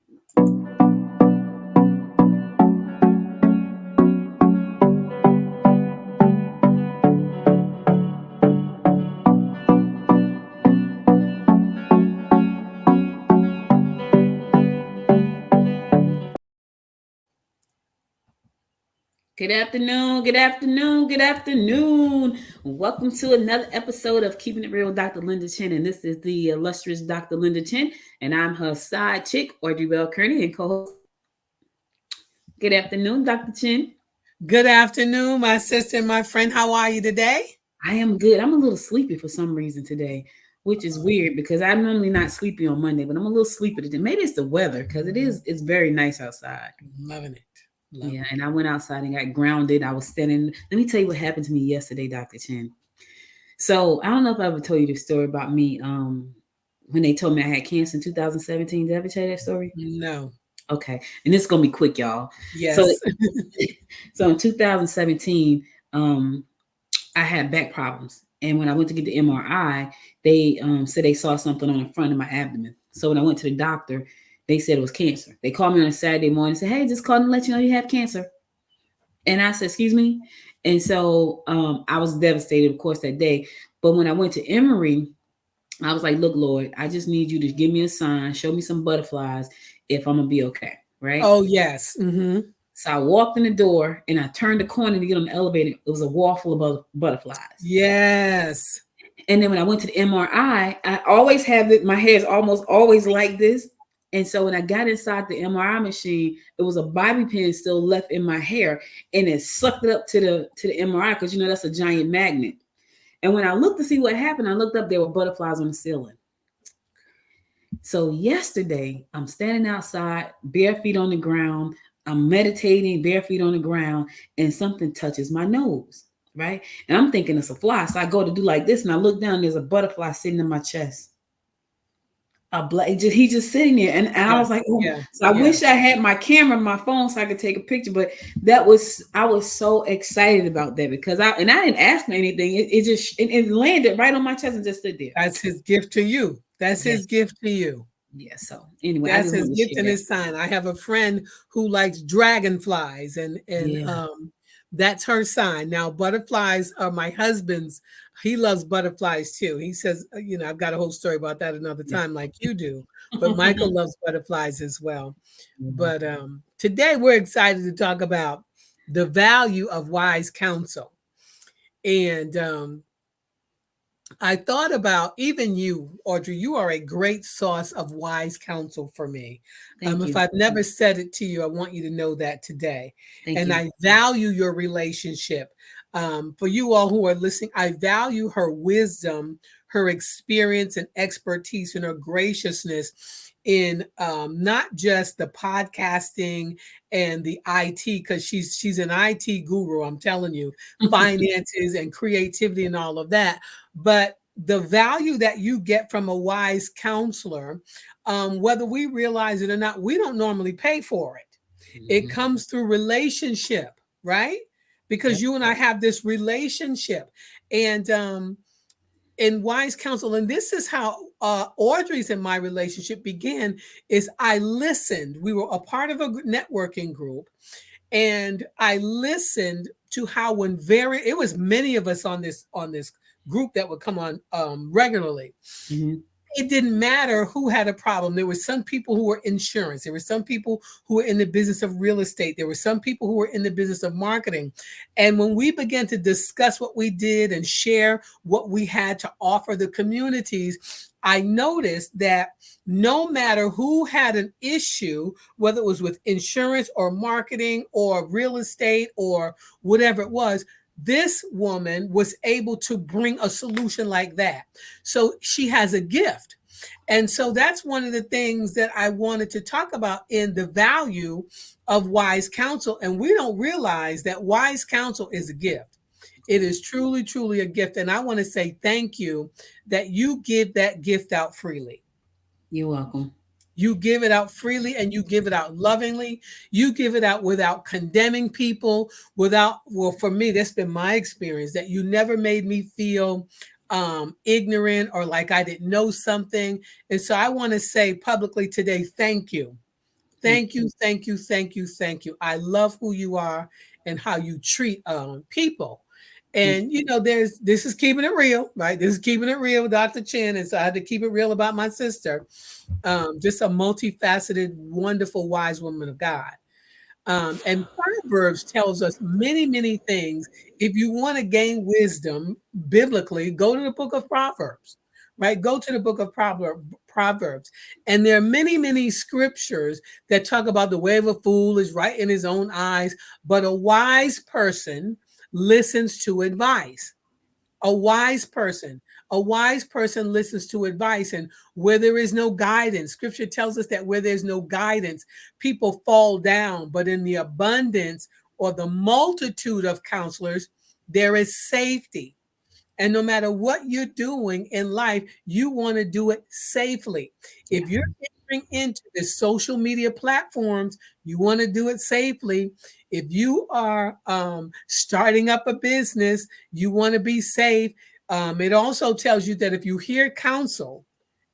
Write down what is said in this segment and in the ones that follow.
Good afternoon, good afternoon, good afternoon. Welcome to another episode of Keeping It Real with Dr. Linda Chinn. And this is the illustrious Dr. Linda Chinn. And I'm her side chick, Audrey Bell Kearney, and co-host. Good afternoon, Dr. Chinn. Good afternoon, my sister and my friend. How are you today? I am good. I'm a little sleepy for some reason today, which is weird because I'm normally not sleepy on Monday, but I'm a little sleepy today. Maybe it's the weather because it's very nice outside. Loving it. Yeah, and I went outside and got grounded. I was standing. Let me tell you what happened to me yesterday, Dr. Chinn. So I don't know if I ever told you the story about me. When they told me I had cancer in 2017. Did I ever tell you that story? No. Okay, and this is gonna be quick, y'all. Yes. So in 2017, I had back problems, and when I went to get the MRI, they said they saw something on the front of my abdomen. So when I went to the doctor, they said it was cancer. They called me on a Saturday morning and said, "Hey, just calling to let you know you have cancer." And I said, "Excuse me." And so I was devastated, of course, that day. But when I went to Emory, I was like, "Look, Lord, I just need you to give me a sign, show me some butterflies if I'm going to be okay." Right? Oh, yes. Mm-hmm. So I walked in the door and I turned the corner to get on the elevator. It was a wall full of butterflies. Yes. And then when I went to the MRI, I always have it. My hair is almost always like this. And so when I got inside the MRI machine, there was a bobby pin still left in my hair, and it sucked it up to the MRI because that's a giant magnet. And when I looked to see what happened, I looked up, there were butterflies on the ceiling. So yesterday, I'm standing outside, bare feet on the ground. I'm meditating, bare feet on the ground, and something touches my nose, right? And I'm thinking it's a fly. So I go to do like this, and I look down, there's a butterfly sitting in my chest. He's just sitting there, and I was like, "Oh!" Yeah. So I wish I had my camera, my phone, so I could take a picture. But I was so excited about that because I didn't ask for anything. It landed right on my chest and just stood there. That's his gift to you. That's his gift to you. Yeah. So anyway, that's his gift and his sign. I have a friend who likes dragonflies, and that's her sign. Now, butterflies are my husband's. He loves butterflies too. He says, I've got a whole story about that another time, like you do. But Michael loves butterflies as well. Mm-hmm. But today we're excited to talk about the value of wise counsel. And I thought about even you, Audrey, you are a great source of wise counsel for me. If I've never said it to you, I want you to know that today. And I value your relationship. For you all who are listening, I value her wisdom, her experience and expertise, and her graciousness in not just the podcasting and the IT, because she's an IT guru, I'm telling you, finances and creativity and all of that. But the value that you get from a wise counselor, whether we realize it or not, we don't normally pay for it. Mm-hmm. It comes through relationship, right? Because you and I have this relationship. And in wise counsel, and this is how Audrey's and my relationship began, is I listened. We were a part of a networking group, and I listened to how it was many of us on this group that would come on regularly. Mm-hmm. It didn't matter who had a problem. There were some people who were insurance. There were some people who were in the business of real estate. There were some people who were in the business of marketing. And when we began to discuss what we did and share what we had to offer the communities, I noticed that no matter who had an issue, whether it was with insurance or marketing or real estate or whatever it was, this woman was able to bring a solution like that. So she has a gift. And so that's one of the things that I wanted to talk about in the value of wise counsel. And we don't realize that wise counsel is a gift. It is truly, truly a gift. And I want to say thank you that you give that gift out freely. You're welcome. You give it out freely, and you give it out lovingly. You give it out without condemning people, for me, that's been my experience, that you never made me feel ignorant or like I didn't know something. And so I want to say publicly today, thank you Thank you, thank you, thank you, thank you. I love who you are and how you treat people. And this is keeping it real, right? This is keeping it real with Dr. Chinn. And so I had to keep it real about my sister. Just a multifaceted, wonderful, wise woman of God. And Proverbs tells us many, many things. If you want to gain wisdom biblically, go to the book of Proverbs, right? Go to the book of Proverbs. And there are many, many scriptures that talk about the way of a fool is right in his own eyes, but a wise person listens to advice. A wise person. A wise person listens to advice. And where there is no guidance, scripture tells us that where there's no guidance, people fall down. But in the abundance or the multitude of counselors, there is safety. And no matter what you're doing in life, you want to do it safely. If you're entering into the social media platforms, you want to do it safely. If you are starting up a business, you want to be safe. It also tells you that if you hear counsel,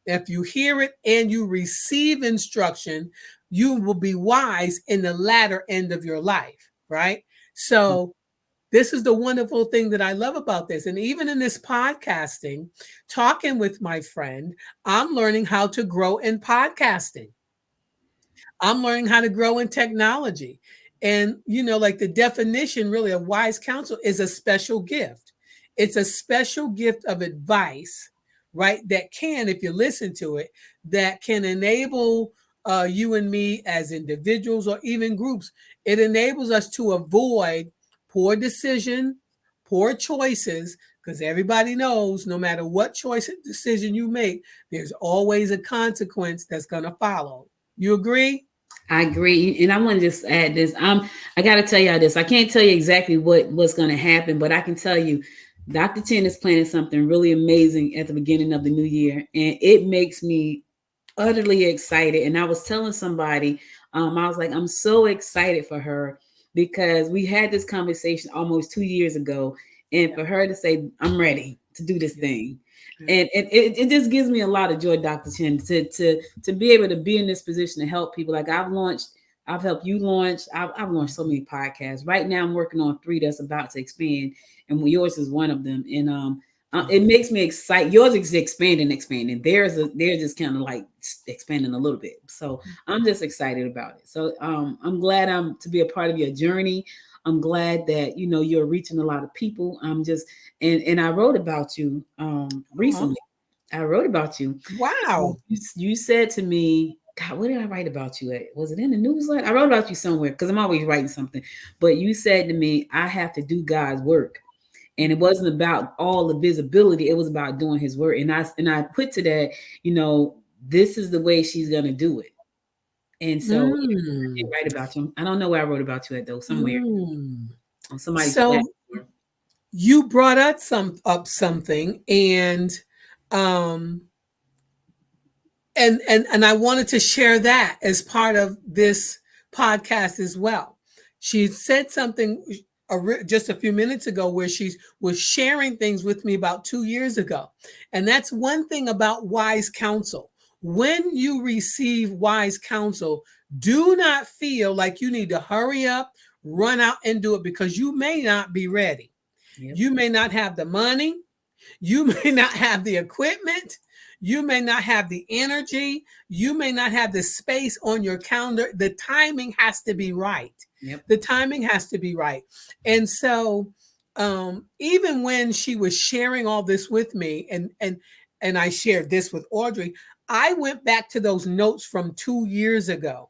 if you hear it and you receive instruction, you will be wise in the latter end of your life, right? So this is the wonderful thing that I love about this. And even in this podcasting, talking with my friend, I'm learning how to grow in podcasting. I'm learning how to grow in technology. And, like the definition really of wise counsel is a special gift. It's a special gift of advice, right? That can, if you listen to it, that can enable you and me as individuals or even groups. It enables us to avoid poor decision, poor choices, because everybody knows no matter what choice and decision you make, there's always a consequence that's going to follow. You agree? I agree. And I want to just add this. I got to tell y'all this. I can't tell you exactly what's going to happen, but I can tell you Dr. Chinn is planning something really amazing at the beginning of the new year. And it makes me utterly excited. And I was telling somebody, I was like, I'm so excited for her because we had this conversation almost 2 years ago. And for her to say, I'm ready to do this thing. And it just gives me a lot of joy, Dr. Chinn, to be able to be in this position to help people. Like I've helped you launch. I've launched so many podcasts. Right now, I'm working on 3 that's about to expand, and yours is one of them. And it makes me excited. Yours is expanding. They're just kind of like expanding a little bit. So I'm just excited about it. So I'm glad I'm to be a part of your journey. I'm glad that you're reaching a lot of people. I'm just and I wrote about you recently. I wrote about you. Wow. You said to me, God, what did I write about you at? Was it in the newsletter? I wrote about you somewhere because I'm always writing something. But you said to me, I have to do God's work. And it wasn't about all the visibility. It was about doing his work. And I put to that, this is the way she's going to do it. And so I did write about you. I don't know where I wrote about you at though, somewhere. On somebody's platform. You brought up something and I wanted to share that as part of this podcast as well. She said something just a few minutes ago where she was sharing things with me about 2 years ago. And that's one thing about wise counsel. When you receive wise counsel, do not feel like you need to hurry up, run out and do it because you may not be ready. Yep. You may not have the money. You may not have the equipment. You may not have the energy. You may not have the space on your calendar. The timing has to be right. Yep. The timing has to be right. And so even when she was sharing all this with me and I shared this with Audrey, I went back to those notes from 2 years ago.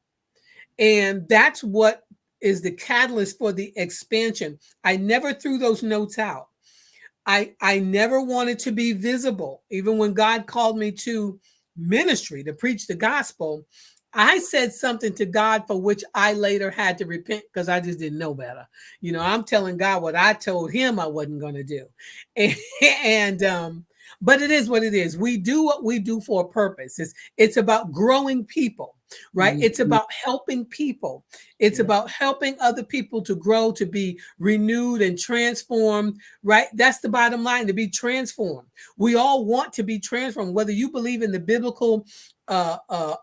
And that's what is the catalyst for the expansion. I never threw those notes out. I never wanted to be visible. Even when God called me to ministry, to preach the gospel, I said something to God for which I later had to repent because I just didn't know better. I'm telling God what I told him I wasn't going to do. But it is what it is. We do what we do for a purpose. It's about growing people. right? It's about helping people. It's Yeah. about helping other people to grow, to be renewed and transformed, right? That's the bottom line, to be transformed. We all want to be transformed, whether you believe in the biblical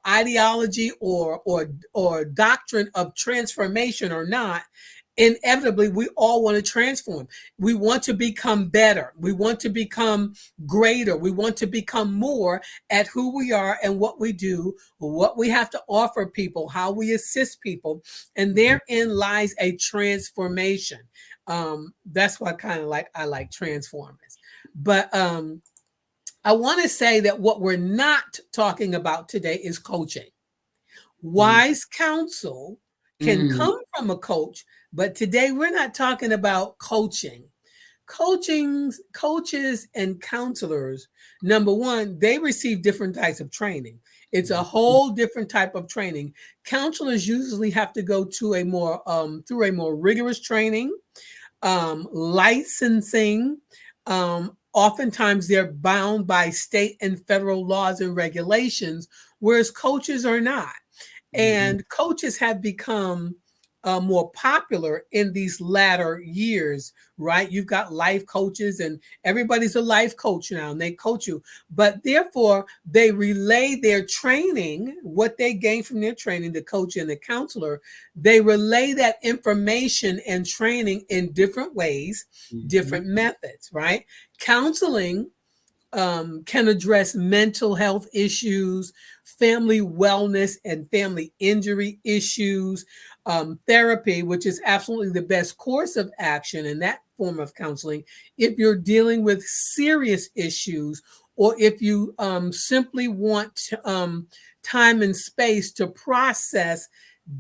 ideology or doctrine of transformation or not. Inevitably, we all want to transform. We want to become better. We want to become greater. We want to become more at who we are and what we do, what we have to offer people, how we assist people. And therein lies a transformation. That's why I like Transformers. But I want to say that what we're not talking about today is coaching. Wise counsel can Mm. come from a coach, but today we're not talking about coaching. Coaches and counselors, number one, they receive different types of training. It's a whole different type of training. Counselors usually have to go to a more through a more rigorous training, licensing. Oftentimes they're bound by state and federal laws and regulations, whereas coaches are not. And coaches have become more popular in these latter years, right? You've got life coaches, and everybody's a life coach now, and they coach you. But therefore, they relay their training, what they gain from their training, the coach and the counselor, they relay that information and training in different ways, different methods, right? Counseling can address mental health issues, family wellness, and family injury issues. Therapy, which is absolutely the best course of action in that form of counseling, if you're dealing with serious issues or if you simply want time and space to process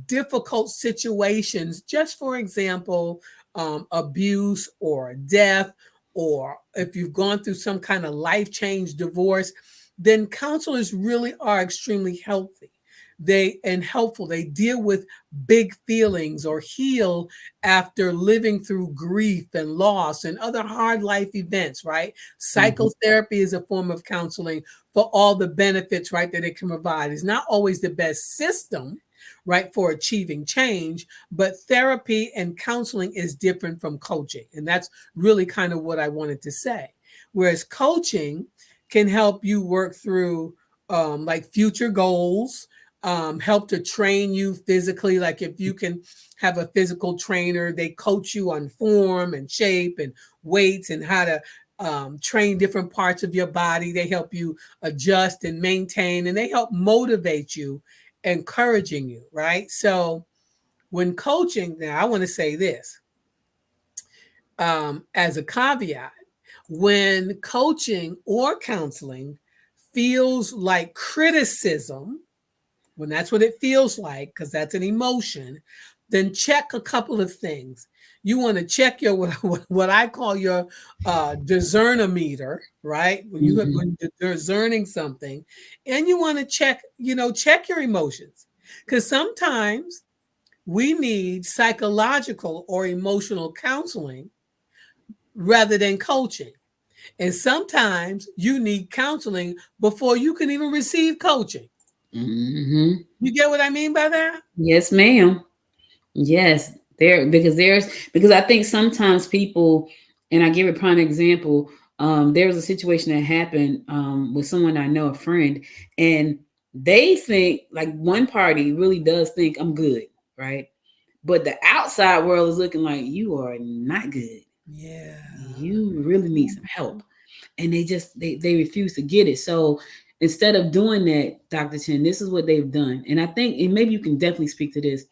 difficult situations, just for example, abuse or death, or if you've gone through some kind of life change, divorce, then counselors really are extremely healthy. Helpful. They deal with big feelings or heal after living through grief and loss and other hard life events, right? Psychotherapy is a form of counseling for all the benefits, right, that it can provide. It's not always the best system, right, for achieving change, but therapy and counseling is different from coaching. And that's really kind of what I wanted to say. Whereas coaching can help you work through like future goals, help to train you physically. Like if you can have a physical trainer, they coach you on form and shape and weights and how to train different parts of your body. They help you adjust and maintain, and they help motivate you, encouraging you, right? So when coaching, now I want to say this as a caveat: when coaching or counseling feels like criticism, when that's what it feels like, because that's an emotion, then check a couple of things. You want to check your what I call your discernometer, right? When you're discerning something, and you want to check your emotions, because sometimes we need psychological or emotional counseling rather than coaching. And sometimes you need counseling before you can even receive coaching. You get what I mean by that? Yes, ma'am. Yes, because I think sometimes people, and I give a prime example. There was a situation that happened with someone I know, a friend, and they think like one party really does think I'm good, right? But the outside world is looking like you are not good. Yeah. You really need some help, and they refuse to get it. So instead of doing that, Dr. Chinn, this is what they've done, and I think, and maybe you can definitely speak to this,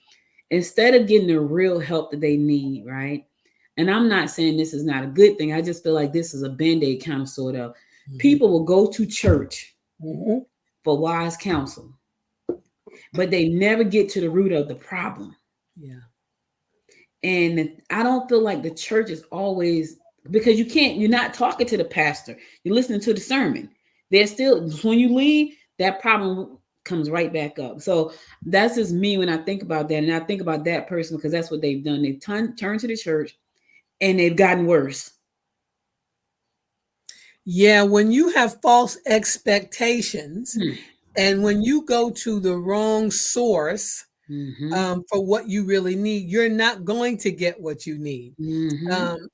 instead of getting the real help that they need, right? And I'm not saying this is not a good thing. I just feel like this is a band-aid kind of sort of. People will go to church for wise counsel, but they never get to the root of the problem. Yeah. And I don't feel like the church is always, because you're not talking to the pastor. You're listening to the sermon. There's still, when you leave, that problem comes right back up. So that's just me when I think about that. And I think about that person because that's what they've done. They've turned to the church and they've gotten worse. Yeah, when you have false expectations Hmm. And when you go to the wrong source for what you really need, you're not going to get what you need.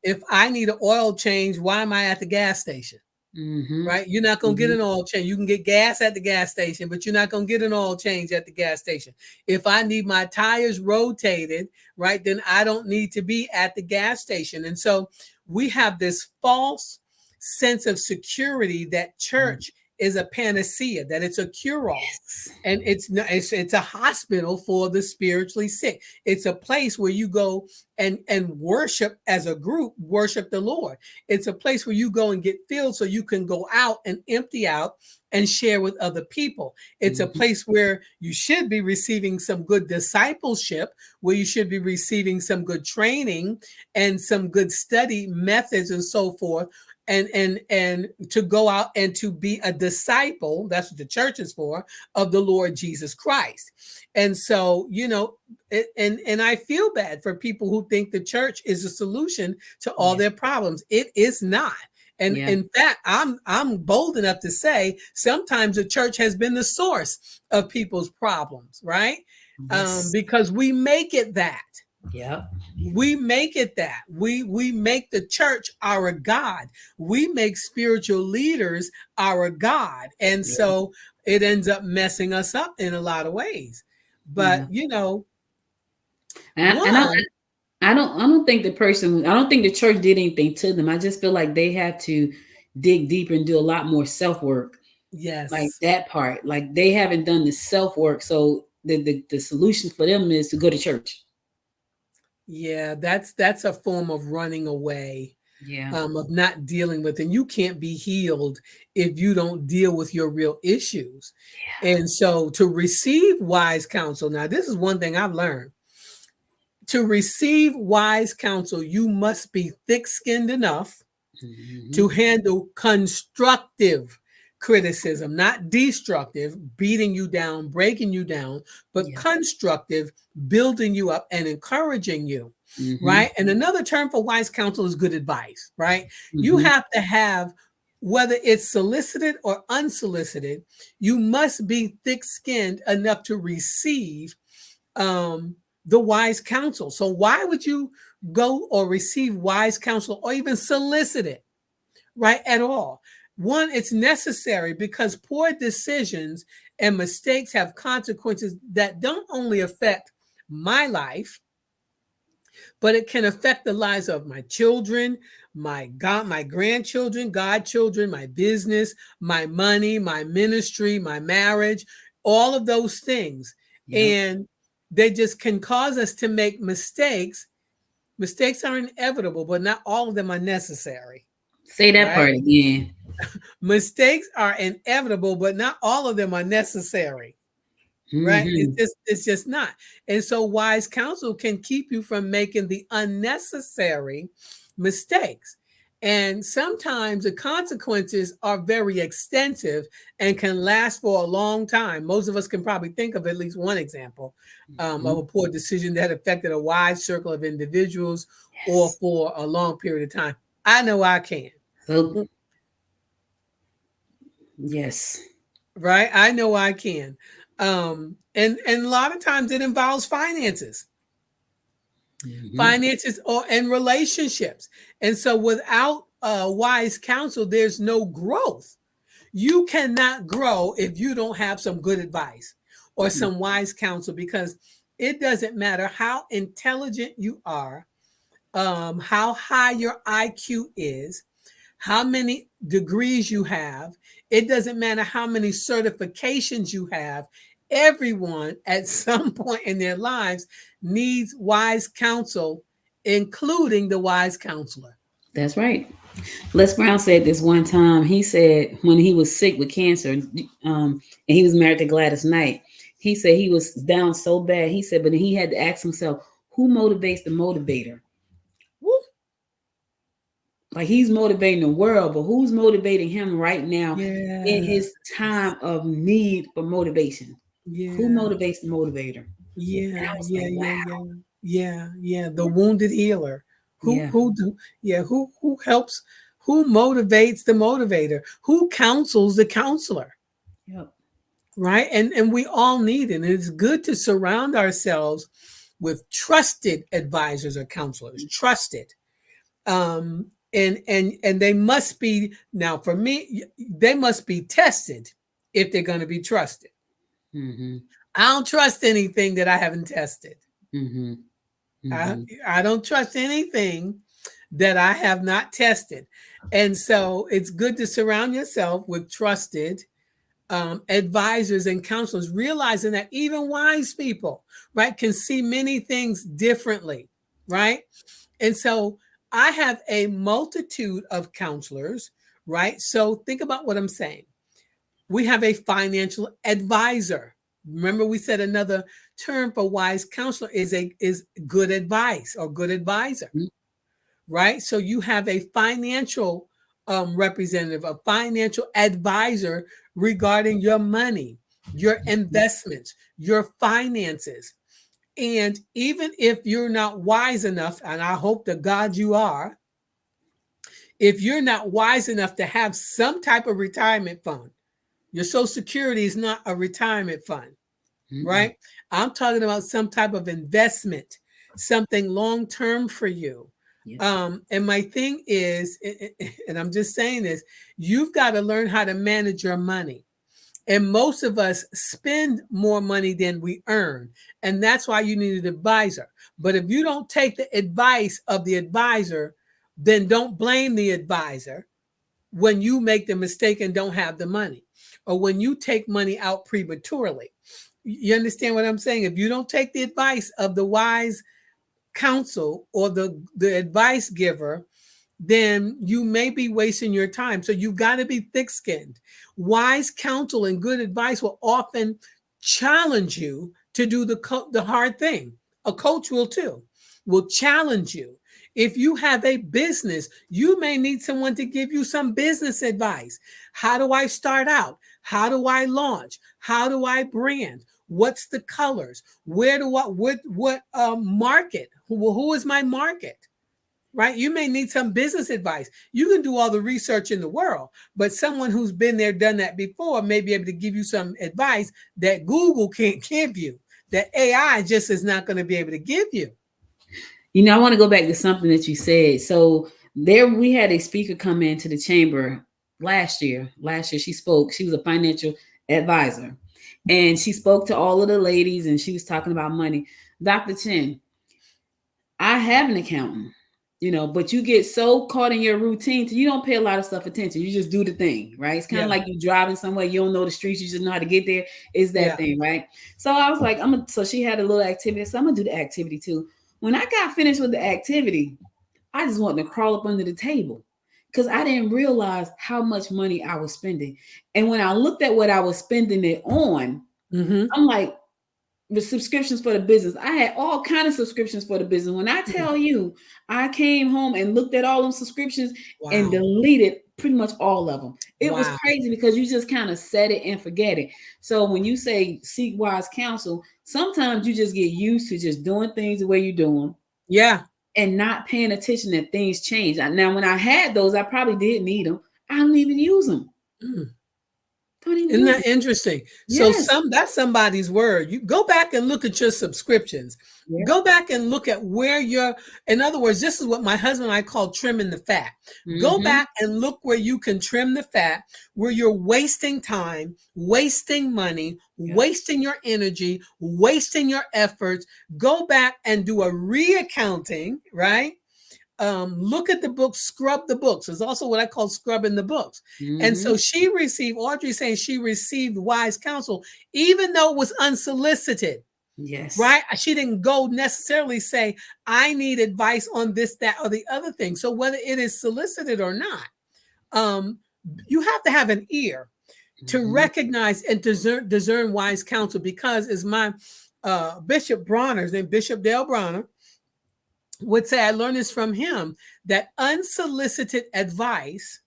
If I need an oil change, why am I at the gas station? Right? You're not going to get an oil change. You can get gas at the gas station, but you're not going to get an oil change at the gas station. If I need my tires rotated, right, then I don't need to be at the gas station. And so we have this false sense of security that church is a panacea, that it's a cure-all. Yes. And it's a hospital for the spiritually sick. It's a place where you go and worship as a group, worship the Lord. It's a place where you go and get filled so you can go out and empty out and share with other people. It's a place where you should be receiving some good discipleship, where you should be receiving some good training and some good study methods and so forth. And to go out and to be a disciple, that's what the church is for, of the Lord Jesus Christ. And so, and I feel bad for people who think the church is a solution to all their problems. It is not. And in fact, I'm bold enough to say sometimes the church has been the source of people's problems, right? Yes. Because we make it that. Yep. We make it that. We make the church our God. We make spiritual leaders our God. And so it ends up messing us up in a lot of ways. But I don't think the church did anything to them. I just feel like they have to dig deeper and do a lot more self-work. Yes. Like that part. Like they haven't done the self-work. So the solution for them is to go to church. Yeah, that's a form of running away. Of not dealing with, and you can't be healed if you don't deal with your real issues. And so to receive wise counsel, now this is one thing I've learned. To receive wise counsel, you must be thick-skinned enough to handle constructive criticism, not destructive, beating you down, breaking you down, but constructive, building you up and encouraging you, right? And another term for wise counsel is good advice, right? You have to have, whether it's solicited or unsolicited, you must be thick-skinned enough to receive the wise counsel. So why would you go or receive wise counsel or even solicit it, right, at all? One, it's necessary because poor decisions and mistakes have consequences that don't only affect my life, but it can affect the lives of my children, my grandchildren, godchildren, my business, my money, my ministry, my marriage, all of those things. And they just can cause us to make mistakes. Mistakes are inevitable, but not all of them are necessary. Say that part again. Mistakes are inevitable, but not all of them are necessary. Right? It's just not. And so wise counsel can keep you from making the unnecessary mistakes. And sometimes the consequences are very extensive and can last for a long time. Most of us can probably think of at least one example of a poor decision that affected a wide circle of individuals or for a long period of time. I know I can. Yes. Right? I know I can. And a lot of times it involves finances. Finances and relationships. And so without wise counsel, there's no growth. You cannot grow if you don't have some good advice or some wise counsel, because it doesn't matter how intelligent you are, how high your IQ is, how many degrees you have. It doesn't matter how many certifications you have. Everyone at some point in their lives needs wise counsel, including the wise counselor. That's right. Les Brown said this one time. He said when he was sick with cancer, and he was married to Gladys Knight, he said he was down so bad. He said, but he had to ask himself, who motivates the motivator? Woo. Like he's motivating the world, but who's motivating him right now in his time of need for motivation? Who motivates the motivator? The wounded healer. Who helps? Who motivates the motivator? Who counsels the counselor? Yep. right? And we all need it. And it's good to surround ourselves with trusted advisors or counselors, trusted. And they must be, now for me, they must be tested if they're going to be trusted. Mm-hmm. I don't trust anything that I haven't tested. Mm-hmm. I, Mm-hmm. I don't trust anything that I have not tested. And so it's good to surround yourself with trusted advisors and counselors, realizing that even wise people, right, can see many things differently, right? And so I have a multitude of counselors, right? So think about what I'm saying. We have a financial advisor. Remember, we said another term for wise counselor is good advice or good advisor, right? So you have a financial representative, a financial advisor regarding your money, your investments, your finances. And even if you're not wise enough, and I hope to God you are, if you're not wise enough to have some type of retirement fund, your Social Security is not a retirement fund, Mm-mm. right? I'm talking about some type of investment, something long term for you. Yep. And my thing is, and I'm just saying this, you've got to learn how to manage your money. And most of us spend more money than we earn. And that's why you need an advisor. But if you don't take the advice of the advisor, then don't blame the advisor when you make the mistake and don't have the money, or when you take money out prematurely. You understand what I'm saying? If you don't take the advice of the wise counsel or the advice giver, then you may be wasting your time. So you've got to be thick skinned. Wise counsel and good advice will often challenge you to do the hard thing. A coach will too, will challenge you. If you have a business, you may need someone to give you some business advice. How do I start out? How do I launch? How do I brand? What's the colors? Where do what market? Who is my market? Right? You may need some business advice. You can do all the research in the world, but someone who's been there, done that before may be able to give you some advice that Google can't give you, that AI just is not going to be able to give you. You know, I want to go back to something that you said. So there we had a speaker come into the chamber last year. Last year she spoke. She was a financial advisor. And she spoke to all of the ladies and she was talking about money. Dr. Chinn, I have an accountant, you know, but you get so caught in your routine, you don't pay a lot of stuff attention. You just do the thing, right? It's kind of Yeah. like you driving somewhere, you don't know the streets, you just know how to get there. It's that Yeah. thing, right? So I was like, so she had a little activity, so I'm gonna do the activity too. When I got finished with the activity, I just wanted to crawl up under the table because I didn't realize how much money I was spending. And when I looked at what I was spending it on, Mm-hmm. I'm like, the subscriptions for the business. I had all kind of subscriptions for the business. When I tell you, I came home and looked at all them subscriptions and Wow. deleted pretty much all of them. It was Wow. crazy because you just kind of set it and forget it. So when you say seek wise counsel, sometimes you just get used to just doing things the way you do them Yeah. and not paying attention that things change. Now, when I had those, I probably did need them. I don't even use them. Mm. Don't even Isn't use that them. interesting? So Yes. that's somebody's word. You go back and look at your subscriptions. Yeah. Go back and look at where you're. In other words, this is what my husband and I call trimming the fat. Go Mm-hmm. back and look where you can trim the fat, where you're wasting time, wasting money, Yep. wasting your energy, wasting your efforts. Go back and do a reaccounting, right? Look at the books, scrub the books. It's also what I call scrubbing the books. And Mm-hmm. so she received, Audrey saying she received wise counsel, even though it was unsolicited, Yes. right? She didn't go necessarily say, I need advice on this, that, or the other thing. So whether it is solicited or not, um, you have to have an ear to Mm-hmm. recognize and discern wise counsel, because as my Bishop Bronner's name, Bishop Dale Bronner, would say, I learned this from him, that unsolicited advice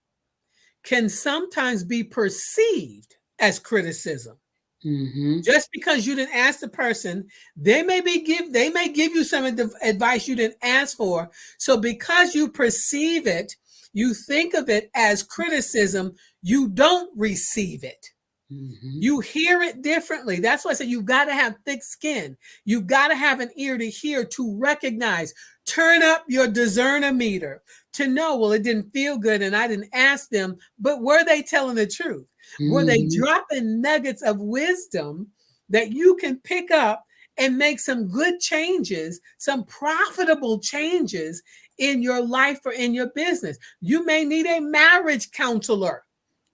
can sometimes be perceived as criticism. Mm-hmm. Just because you didn't ask the person, they may give you some of the advice you didn't ask for. So because you perceive it, you think of it as criticism, you don't receive it. Mm-hmm. You hear it differently. That's why I said you've got to have thick skin. You've got to have an ear to hear, to recognize. Turn up your discerner meter to know, well, it didn't feel good and I didn't ask them, but were they telling the truth? Were they Mm-hmm. dropping nuggets of wisdom that you can pick up and make some good changes, some profitable changes in your life or in your business? You may need a marriage counselor,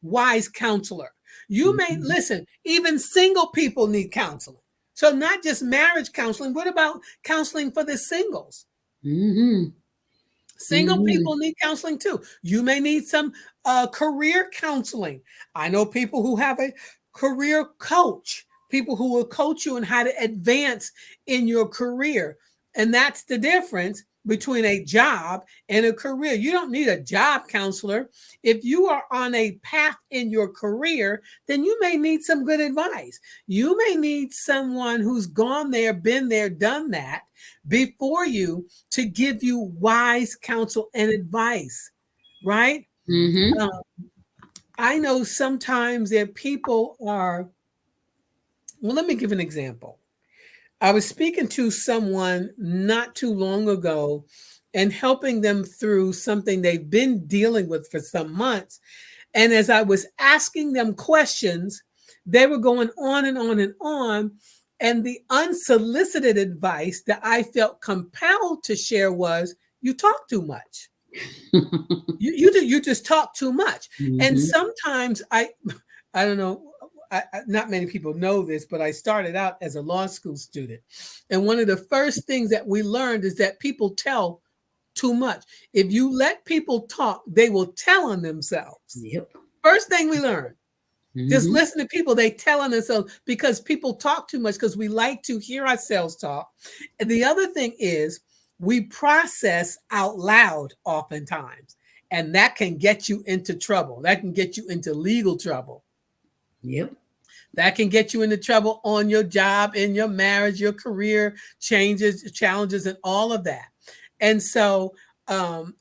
wise counselor. You may Mm-hmm. listen, even single people need counseling. So, not just marriage counseling. What about counseling for the singles? Mm-hmm. Single Mm-hmm. people need counseling too. You may need some career counseling. I know people who have a career coach, people who will coach you on how to advance in your career. And that's the difference between a job and a career. You don't need a job counselor. If you are on a path in your career, then you may need some good advice. You may need someone who's gone there, been there, done that before you to give you wise counsel and advice, right? Mm-hmm. Um, I know sometimes that people are, well, let me give an example. I was speaking to someone not too long ago and helping them through something they've been dealing with for some months. And as I was asking them questions, they were going on and on and on. And the unsolicited advice that I felt compelled to share was, you talk too much. You just talk too much. And Mm-hmm. sometimes I don't know, not many people know this, but I started out as a law school student. And one of the first things that we learned is that people tell too much. If you let people talk, they will tell on themselves. Yep. First thing we learned, just Mm-hmm. listen to people, they tell on themselves because people talk too much because we like to hear ourselves talk. And the other thing is we process out loud oftentimes, and that can get you into trouble. That can get you into legal trouble. Yep. That can get you into trouble on your job, in your marriage, your career changes, challenges, and all of that. And so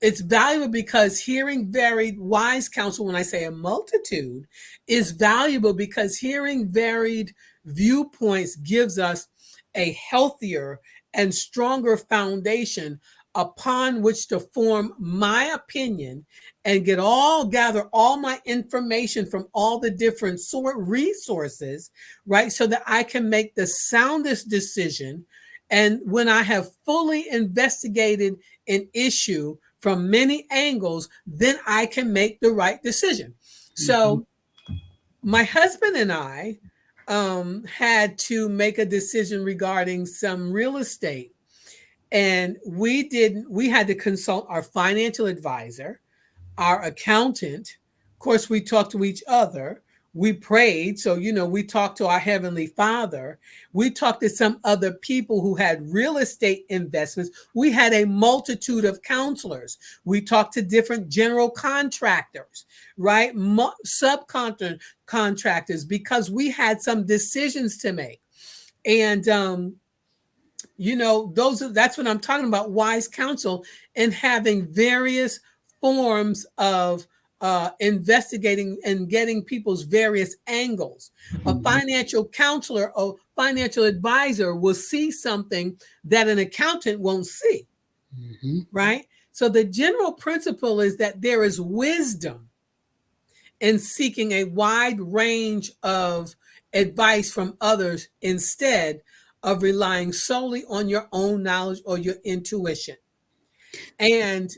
it's valuable because hearing varied wise counsel, when I say a multitude, is valuable because hearing varied viewpoints gives us a healthier and stronger foundation upon which to form my opinion and gather all my information from all the different sort resources, right? So that I can make the soundest decision. And when I have fully investigated an issue from many angles, then I can make the right decision. Mm-hmm. So my husband and I had to make a decision regarding some real estate. And we had to consult our financial advisor, our accountant. Of course, we talked to each other. We prayed. So, we talked to our Heavenly Father. We talked to some other people who had real estate investments. We had a multitude of counselors. We talked to different general contractors, right? Subcontractors, because we had some decisions to make. And, that's what I'm talking about, wise counsel, and having various forms of investigating and getting people's various angles. A Mm-hmm. financial counselor or financial advisor will see something that an accountant won't see, Mm-hmm. right? So the general principle is that there is wisdom in seeking a wide range of advice from others instead of relying solely on your own knowledge or your intuition. And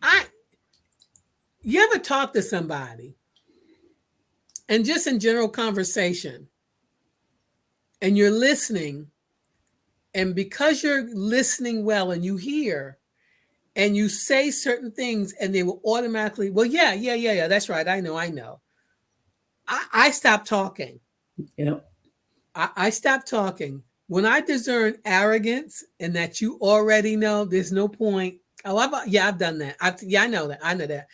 I you ever talk to somebody and just in general conversation and you're listening, and because you're listening well and you hear and you say certain things and they will automatically, well, yeah, that's right, I know. I stop talking. Yep. I stopped talking. When I discern arrogance and that you already know, there's no point. Oh, I've done that. I know that. I know that.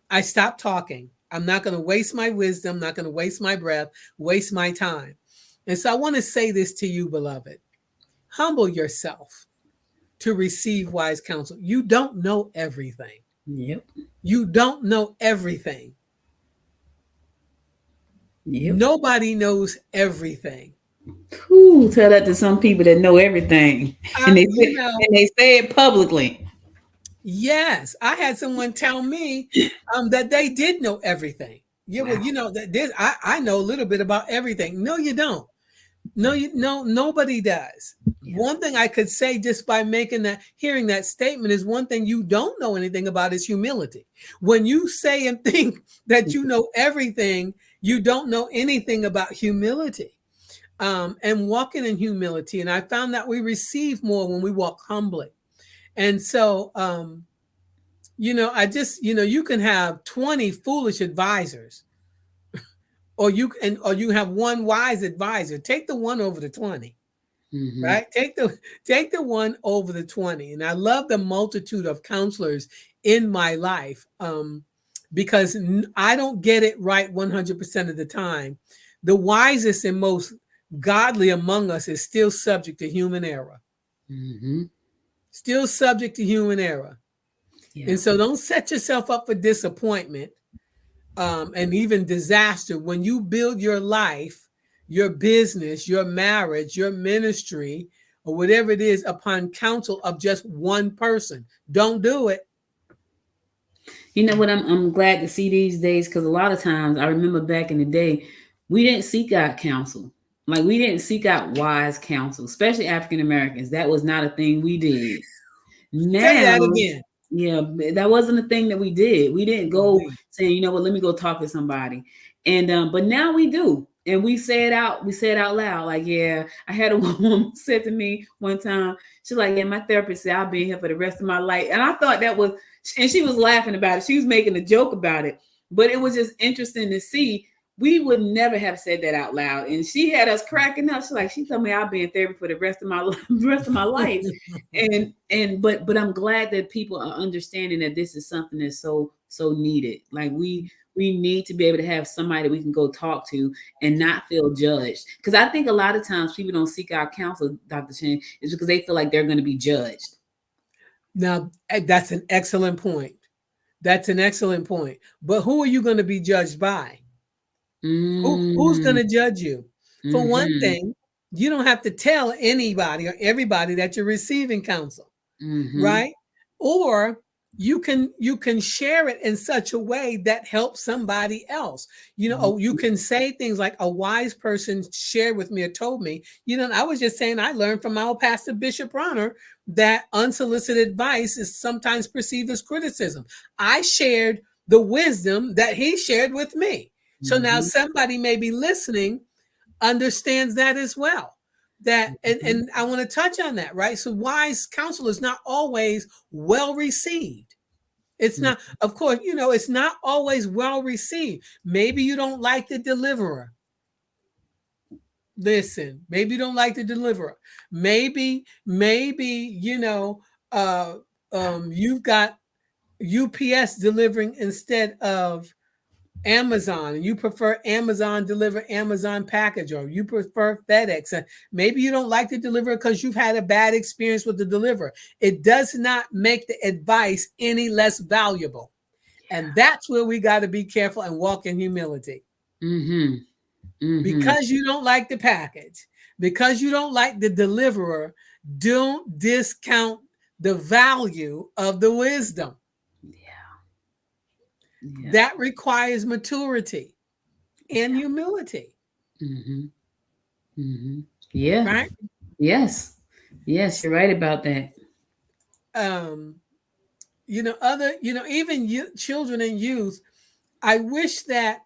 I stopped talking. I'm not going to waste my wisdom, not going to waste my breath, waste my time. And so I want to say this to you, beloved. Humble yourself to receive wise counsel. You don't know everything. Yep. You don't know everything. Yep. Nobody knows everything. Whew, tell that to some people that know everything, and You know, they say it publicly. yes, I had someone tell me that they did know everything. Yeah, well, Wow. you know that this I know a little bit about everything. No, you don't. No, nobody does. Yeah. One thing I could say just by hearing that statement is one thing you don't know anything about is humility. When you say and think that you know everything, you don't know anything about humility. And walking in humility. And I found that we receive more when we walk humbly. And so, I just, you can have 20 foolish advisors, or you have one wise advisor. Take the one over the 20. Mm-hmm. Right? Take the one over the 20. And I love the multitude of counselors in my life, because I don't get it right 100% of the time. The wisest and most godly among us is still subject to human error. Mm-hmm. Still subject to human error. Yeah. And so don't set yourself up for disappointment, and even disaster when you build your life, your business, your marriage, your ministry, or whatever it is upon counsel of just one person. Don't do it. You know what? I'm glad to see these days, because a lot of times I remember back in the day, we didn't seek out counsel. Like, we didn't seek out wise counsel, especially African Americans. That was not a thing we did. Say Now, that again. yeah, that wasn't a thing that we did. We didn't go We. saying, you know what, let me go talk to somebody. And but now we do. And we say it out, loud. Like, yeah, I had a woman said to me one time, she's like, yeah, my therapist said I'll be here for the rest of my life. And I thought that was, and she was laughing about it. She was making a joke about it. But it was just interesting to see. We would never have said that out loud. And she had us cracking up. She's like, she told me I'll be in therapy for the rest of my rest of my life. But I'm glad that people are understanding that this is something that's so needed. Like, we need to be able to have somebody we can go talk to and not feel judged, because I think a lot of times people don't seek out counsel, Dr. Chinn, is because they feel like they're going to be judged. Now, that's an excellent point. That's an excellent point. But who are you going to be judged by? Who's going Mm, to judge you? For one mm-hmm, thing, you don't have to tell anybody or everybody that you're receiving counsel, mm-hmm, right? Or you can share it in such a way that helps somebody else. You can say things like a wise person shared with me or told me. I was just saying I learned from my old pastor Bishop Bronner that unsolicited advice is sometimes perceived as criticism. I shared the wisdom that he shared with me. So now mm-hmm, somebody may be listening understands that as well. That mm-hmm, and I want to touch on that, right? So wise counsel is not always well received. It's not, of course, it's not always well received. Maybe you don't like the deliverer. Listen, maybe you don't like the deliverer. Maybe you've got UPS delivering instead of Amazon, and you prefer Amazon deliver Amazon package, or you prefer FedEx. Maybe you don't like the deliverer because you've had a bad experience with the deliverer. It does not make the advice any less valuable. And that's where we got to be careful and walk in humility. mm-hmm, mm-hmm. Because you don't like the package, because you don't like the deliverer, don't discount the value of the wisdom. Yeah, yeah. That requires maturity and humility, Mm-hmm, mm-hmm. Yeah. right? Yes. Yes, you're right about that. um even children and youth, I wish that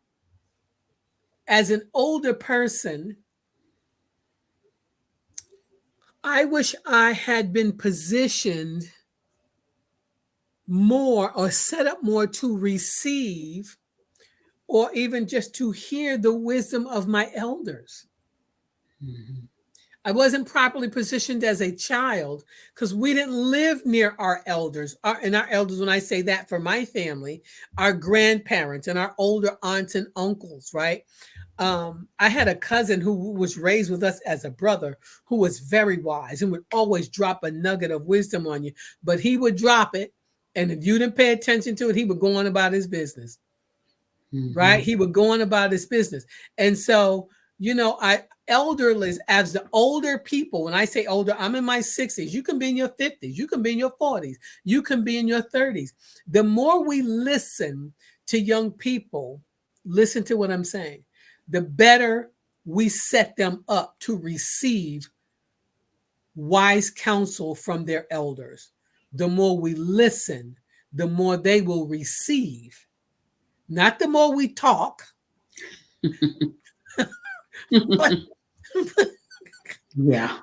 as an older person, I wish I had been positioned more or set up more to receive or even just to hear the wisdom of my elders. Mm-hmm, I wasn't properly positioned as a child because we didn't live near our elders. And our elders, when I say that for my family, our grandparents and our older aunts and uncles, right? I had a cousin who was raised with us as a brother who was very wise and would always drop a nugget of wisdom on you. But he would drop it, and if you didn't pay attention to it, he would go on about his business. right? Mm-hmm. He would go on about his business. And so, I elderly, as the older people, when I say older, I'm in my 60s. You can be in your 50s, you can be in your 40s, you can be in your 30s. The more we listen to young people, listen to what I'm saying, the better we set them up to receive wise counsel from their elders. The more we listen, the more they will receive. Not the more we talk, but Yeah.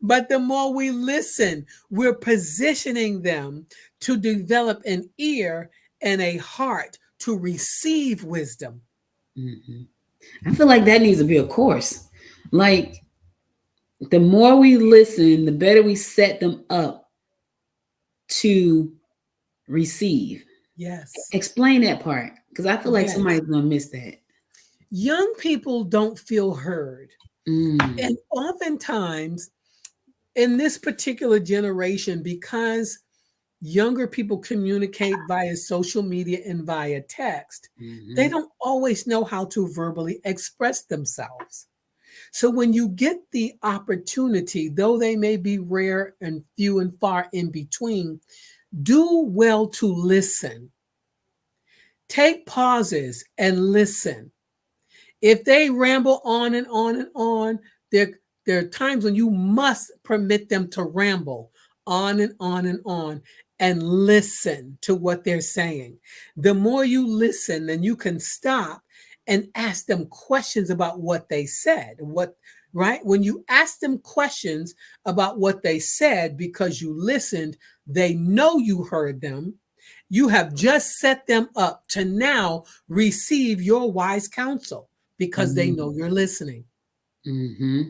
but the more we listen, we're positioning them to develop an ear and a heart to receive wisdom. Mm-hmm. I feel like that needs to be a course. Like the more we listen, the better we set them up to receive. Yes. Explain that part because I feel like Yes. somebody's gonna miss that. Young people don't feel heard. Mm. And oftentimes in this particular generation, because younger people communicate via social media and via text, they Mm-hmm. don't always know how to verbally express themselves. So when you get the opportunity, though they may be rare and few and far in between, do well to listen. Take pauses and listen. If they ramble on and on and on, there, there are times when you must permit them to ramble on and on and on and listen to what they're saying. The more you listen, then you can stop and ask them questions about what they said. Right? When you ask them questions about what they said because you listened, they know you heard them. You have just set them up to now receive your wise counsel because they know you're listening. Mm-hmm.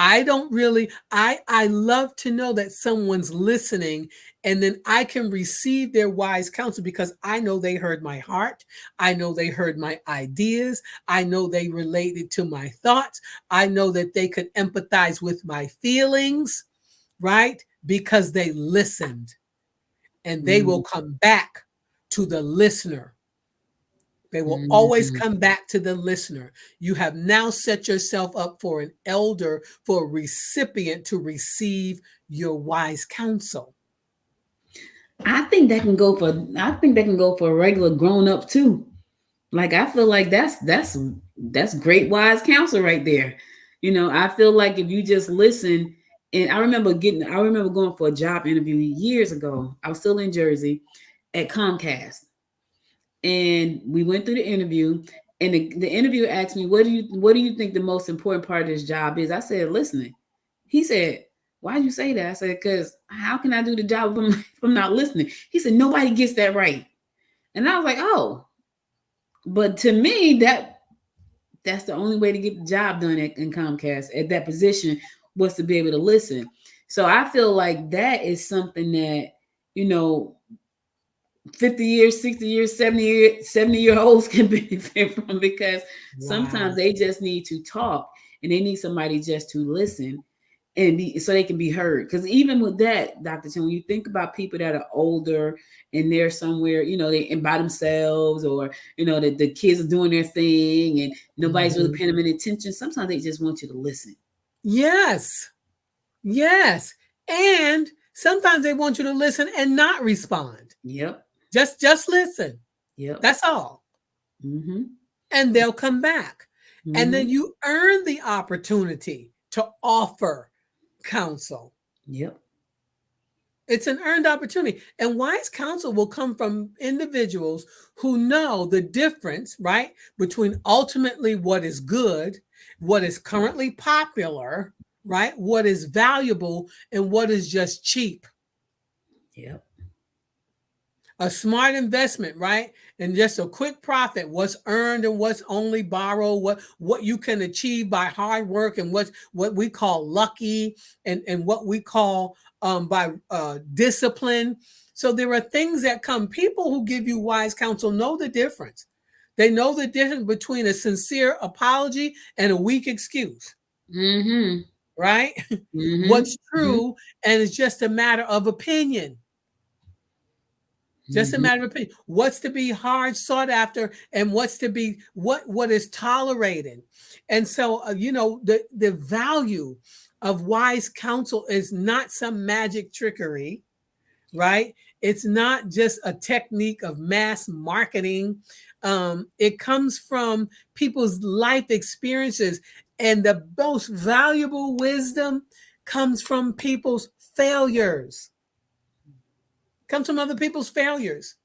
I don't really I love to know that someone's listening and then I can receive their wise counsel because I know they heard my heart. I know they heard my ideas. I know they related to my thoughts. I know that they could empathize with my feelings, right? Because they listened and they will come back to the listener. They will always Mm-hmm. come back to the listener. You have now set yourself up for an elder, for a recipient to receive your wise counsel. I think that can go for a regular grown up too. Like I feel like that's great wise counsel right there. I feel like if you just listen, and I remember going for a job interview years ago. I was still in Jersey at Comcast. And we went through the interview, and the interviewer asked me, what do you think the most important part of this job is? I said, listening. He said, why did you say that? I said, because how can I do the job if I'm not listening? He said, nobody gets that right. And I was like, oh, but to me, that's the only way to get the job done in Comcast at that position was to be able to listen. So I feel like that is something that, you know, 50 years, 60 years, 70-year-olds can benefit from because sometimes Wow. they just need to talk and they need somebody just to listen so they can be heard. Because even with that, Dr. Chinn, when you think about people that are older and they're somewhere, they by themselves, or the kids are doing their thing and nobody's really Mhm. paying them any attention, sometimes they just want you to listen. Yes. Yes. And sometimes they want you to listen and not respond. Yep. Just listen. Yep. That's all. Mm-hmm. And they'll come back. And Mm-hmm. then you earn the opportunity to offer counsel. Yep. It's an earned opportunity. And wise counsel will come from individuals who know the difference, right, between ultimately what is good, what is currently popular, right, what is valuable, and what is just cheap. Yep. A smart investment, right? And just a quick profit, what's earned and what's only borrowed, what you can achieve by hard work and what we call lucky and what we call by discipline. So there are things that come. People who give you wise counsel know the difference. They know the difference between a sincere apology and a weak excuse, Mm-hmm. right? Mm-hmm. What's true and it's just a matter of opinion. Just a matter of opinion. What's to be hard sought after, and what's to be what is tolerated. And so, the value of wise counsel is not some magic trickery, right? It's not just a technique of mass marketing. It comes from people's life experiences, and the most valuable wisdom comes from people's failures. Comes from other people's failures.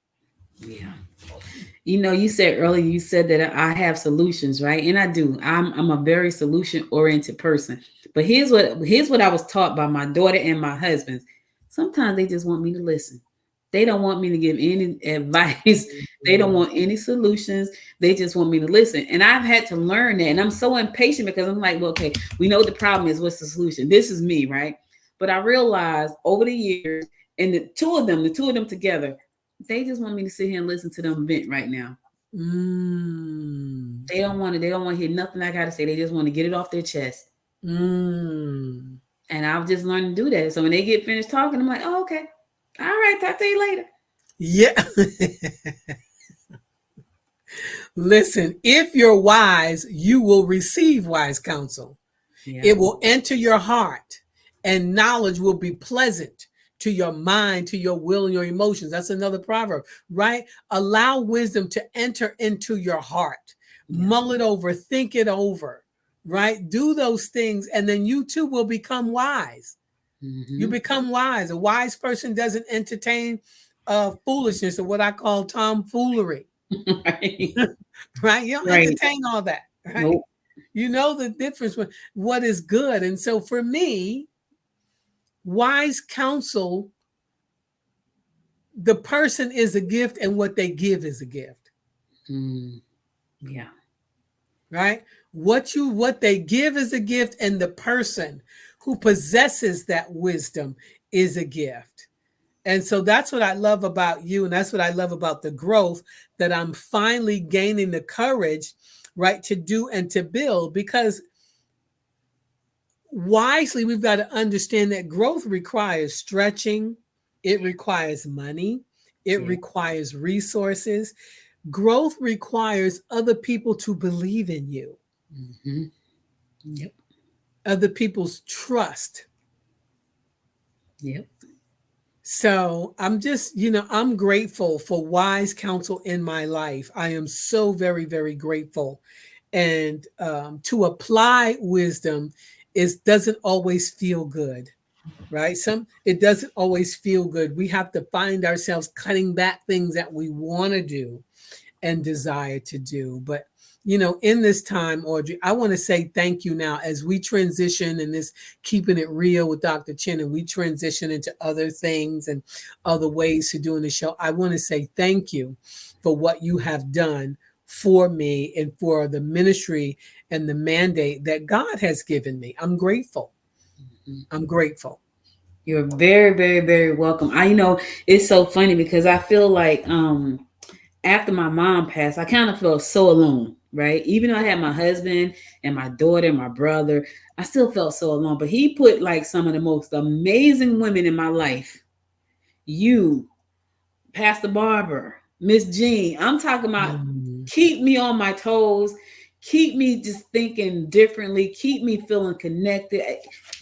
Yeah. You said earlier, you said that I have solutions, right? And I do. I'm a very solution oriented person. But here's what I was taught by my daughter and my husband. Sometimes they just want me to listen. They don't want me to give any advice. They don't want any solutions. They just want me to listen. And I've had to learn that. And I'm so impatient because I'm like, well, okay, we know what the problem is. What's the solution? This is me, right? But I realized over the years, and the two of them together, they just want me to sit here and listen to them vent right now. They don't want to. They don't want to hear nothing I got to say. They just want to get it off their chest. And I've just learned to do that. So when they get finished talking, I'm like, oh, okay, all right, talk to you later. Yeah. Listen, if you're wise, you will receive wise counsel. Yeah. It will enter your heart, and knowledge will be pleasant to your mind, to your will, and your emotions. That's another proverb, right? Allow wisdom to enter into your heart. Yeah. Mull it over, think it over, right? Do those things, and then you too will become wise. You become wise. A wise person doesn't entertain foolishness, or what I call tomfoolery. Right? Right? You don't entertain all that, right? Nope. You know the difference with what is good. And so for me, wise counsel, the person is a gift, and what they give is a gift. Yeah. Right? What they give is a gift, and the person who possesses that wisdom is a gift. And so that's what I love about you, and that's what I love about the growth, that I'm finally gaining the courage, right, to do and to build, because wisely, we've got to understand that growth requires stretching. It requires money. It requires resources. Growth requires other people to believe in you. Yep. Other people's trust. Yep. So I'm just, I'm grateful for wise counsel in my life. I am so very, very grateful. And to apply wisdom doesn't always feel good, right? It doesn't always feel good. We have to find ourselves cutting back things that we want to do and desire to do. But in this time, Audrey, I want to say thank you now as we transition in this Keeping It Real with Dr. Chinn, and we transition into other things and other ways to doing the show. I want to say thank you for what you have done for me and for the ministry and the mandate that God has given me. I'm grateful. I'm grateful. You're very, very, very welcome. It's so funny because I feel like after my mom passed, I kind of felt so alone, right? Even though I had my husband and my daughter and my brother, I still felt so alone. But he put like some of the most amazing women in my life. You, Pastor Barbara, Miss Jean. I'm talking about keep me on my toes, keep me just thinking differently, keep me feeling connected.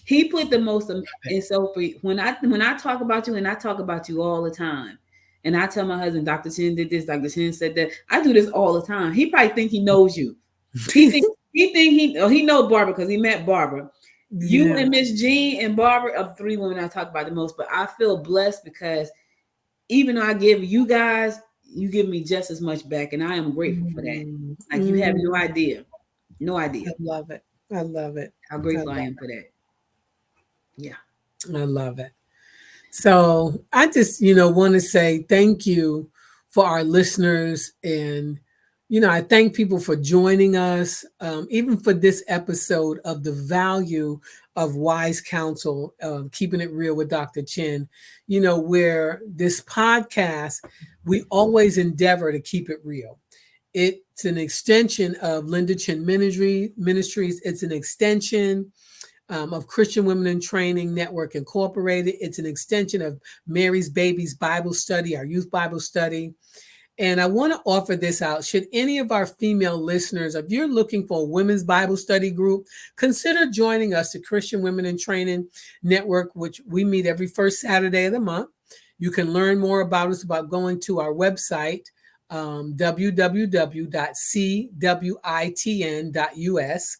He put the most, and so when I talk about you, and I talk about you all the time. And I tell my husband, Dr. Chinn did this, Dr. Chinn said that. I do this all the time. He probably think he knows you. He knows Barbara because he met Barbara. You and Miss Jean and Barbara are three women I talk about the most. But I feel blessed because even though I give you guys, you give me just as much back. And I am grateful for that. Like you have no idea. No idea. I love it. I love it. How grateful I am for that. Yeah. I love it. So I just, want to say thank you for our listeners. And, I thank people for joining us, even for this episode of the value of wise counsel, Keeping It Real with Dr. Chinn, where this podcast, we always endeavor to keep it real. It's an extension of Linda Chinn Ministries. It's an extension of Christian Women in Training Network Incorporated. It's an extension of Mary's Babies Bible Study, our youth Bible study. And I want to offer this out. Should any of our female listeners, if you're looking for a women's Bible study group, consider joining us, the Christian Women in Training Network, which we meet every first Saturday of the month. You can learn more about us about going to our website, www.cwitn.us,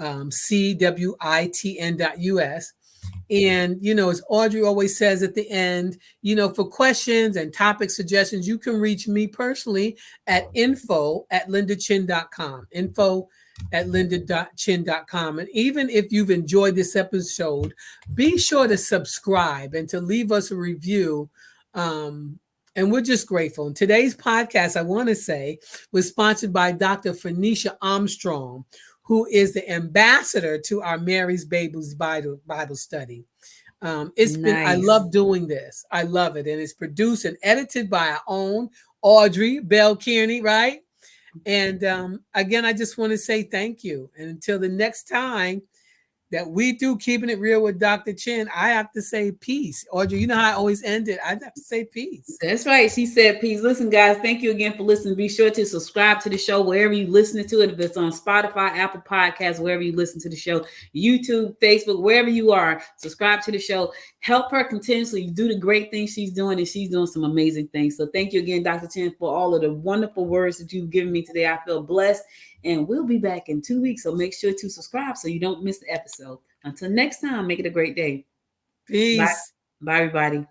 cwitn.us. And, as Audrey always says at the end, for questions and topic suggestions, you can reach me personally at info@lindachin.com, info@lindachin.com. And even if you've enjoyed this episode, be sure to subscribe and to leave us a review. And we're just grateful. And today's podcast, I want to say, was sponsored by Dr. Phoenicia Armstrong, who is the ambassador to our Mary's Babies Bible study. It's been, I love doing this. I love it. And it's produced and edited by our own Audrey Bell Kearney, right? And again, I just want to say thank you. And until the next time that we do Keeping It Real with Dr. Chinn, I have to say peace. Audrey, you know how I always end it. I have to say peace. That's right. She said peace. Listen, guys, thank you again for listening. Be sure to subscribe to the show wherever you listen to it. If it's on Spotify, Apple Podcasts, wherever you listen to the show, YouTube, Facebook, wherever you are, subscribe to the show. Help her continuously do the great things she's doing, and she's doing some amazing things. So thank you again, Dr. Chinn, for all of the wonderful words that you've given me today. I feel blessed. And we'll be back in 2 weeks. So make sure to subscribe so you don't miss the episode. Until next time, make it a great day. Peace. Bye, everybody.